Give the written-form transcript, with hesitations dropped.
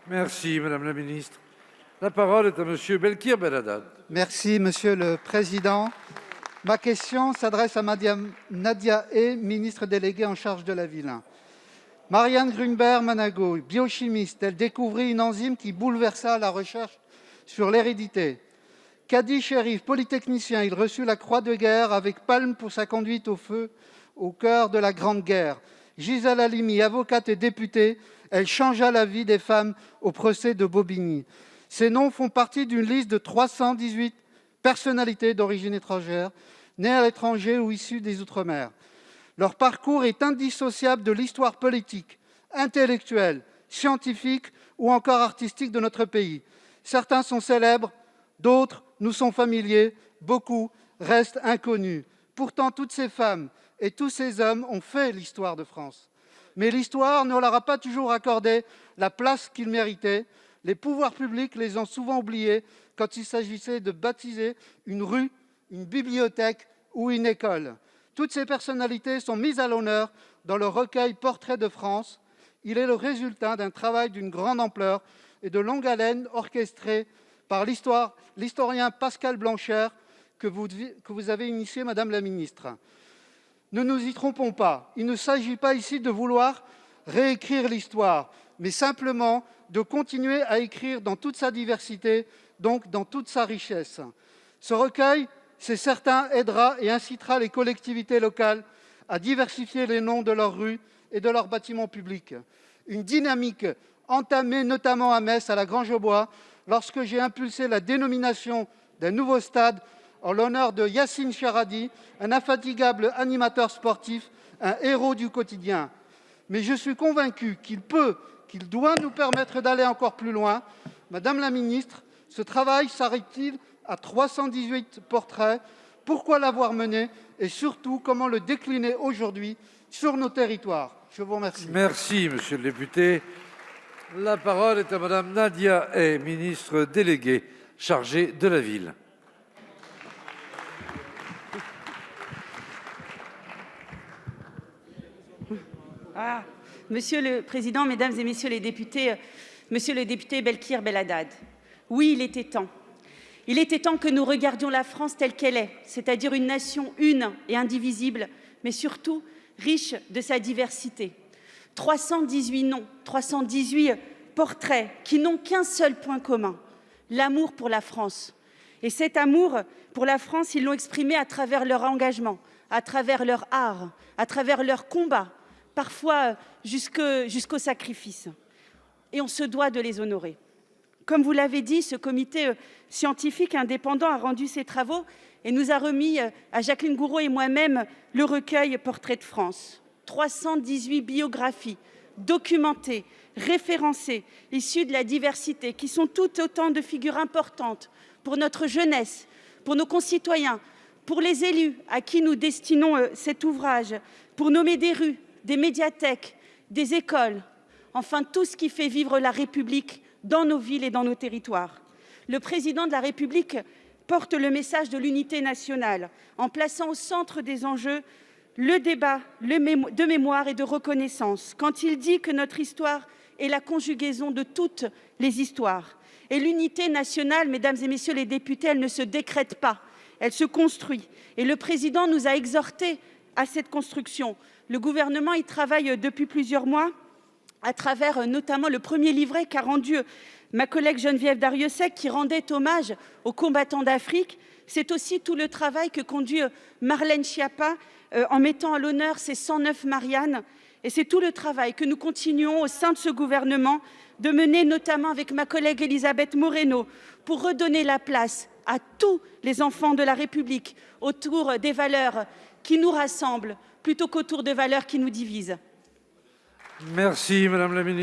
Merci, Madame la Ministre. La parole est à Monsieur Belkir Belhaddad. Merci, Monsieur le Président. Ma question s'adresse à Madame Nadia Hay, ministre déléguée en charge de la ville. Marianne Grunberg-Manago, biochimiste, elle découvrit une enzyme qui bouleversa la recherche sur l'hérédité. Kadi Cherif, polytechnicien, il reçut la Croix de guerre avec palme pour sa conduite au feu au cœur de la Grande Guerre. Gisèle Halimi, avocate et députée, elle changea la vie des femmes au procès de Bobigny. Ces noms font partie d'une liste de 318 personnalités d'origine étrangère, nées à l'étranger ou issues des Outre-mer. Leur parcours est indissociable de l'histoire politique, intellectuelle, scientifique ou encore artistique de notre pays. Certains sont célèbres, d'autres nous sont familiers, beaucoup restent inconnus. Pourtant, toutes ces femmes et tous ces hommes ont fait l'histoire de France. Mais l'histoire ne leur a pas toujours accordé la place qu'ils méritaient. Les pouvoirs publics les ont souvent oubliés quand il s'agissait de baptiser une rue, une bibliothèque ou une école. Toutes ces personnalités sont mises à l'honneur dans le recueil Portrait de France. Il est le résultat d'un travail d'une grande ampleur et de longue haleine orchestré par l'historien Pascal Blanchère que vous avez initié, Madame la Ministre. Ne nous y trompons pas, il ne s'agit pas ici de vouloir réécrire l'histoire, mais simplement de continuer à écrire dans toute sa diversité, donc dans toute sa richesse. Ce recueil, c'est certain, aidera et incitera les collectivités locales à diversifier les noms de leurs rues et de leurs bâtiments publics. Une dynamique entamée notamment à Metz, à la Grange-aux-Bois, lorsque j'ai impulsé la dénomination d'un nouveau stade en l'honneur de Yassine Charadi, un infatigable animateur sportif, un héros du quotidien. Mais je suis convaincu qu'il doit nous permettre d'aller encore plus loin. Madame la Ministre, ce travail s'arrête-t-il à 318 portraits? Pourquoi l'avoir mené? Et surtout, comment le décliner aujourd'hui sur nos territoires? Je vous remercie. Merci, Monsieur le député. La parole est à Madame Nadia Hay, ministre déléguée chargée de la ville. Monsieur le Président, Mesdames et Messieurs les députés, Monsieur le député Belkir Belhaddad, oui, il était temps. Il était temps que nous regardions la France telle qu'elle est, c'est-à-dire une nation une et indivisible, mais surtout riche de sa diversité. 318 noms, 318 portraits qui n'ont qu'un seul point commun, l'amour pour la France. Et cet amour pour la France, ils l'ont exprimé à travers leur engagement, à travers leur art, à travers leur combat, parfois jusqu'au sacrifice. Et on se doit de les honorer. Comme vous l'avez dit, ce comité scientifique indépendant a rendu ses travaux et nous a remis à Jacqueline Gouraud et moi-même le recueil Portrait de France. 318 biographies documentées, référencées, issues de la diversité, qui sont toutes autant de figures importantes pour notre jeunesse, pour nos concitoyens, pour les élus à qui nous destinons cet ouvrage, pour nommer des rues, des médiathèques, des écoles, enfin tout ce qui fait vivre la République dans nos villes et dans nos territoires. Le président de la République porte le message de l'unité nationale en plaçant au centre des enjeux le débat de mémoire et de reconnaissance, quand il dit que notre histoire est la conjugaison de toutes les histoires. Et l'unité nationale, mesdames et messieurs les députés, elle ne se décrète pas, elle se construit. Et le président nous a exhortés à cette construction. Le gouvernement y travaille depuis plusieurs mois, à travers notamment le premier livret qu'a rendu ma collègue Geneviève Darrieussecq, qui rendait hommage aux combattants d'Afrique. C'est aussi tout le travail que conduit Marlène Schiappa en mettant à l'honneur ces 109 Marianne. Et c'est tout le travail que nous continuons au sein de ce gouvernement de mener, notamment avec ma collègue Elisabeth Moreno, pour redonner la place à tous les enfants de la République autour des valeurs qui nous rassemblent plutôt qu'autour de valeurs qui nous divisent. Merci, Madame la Ministre.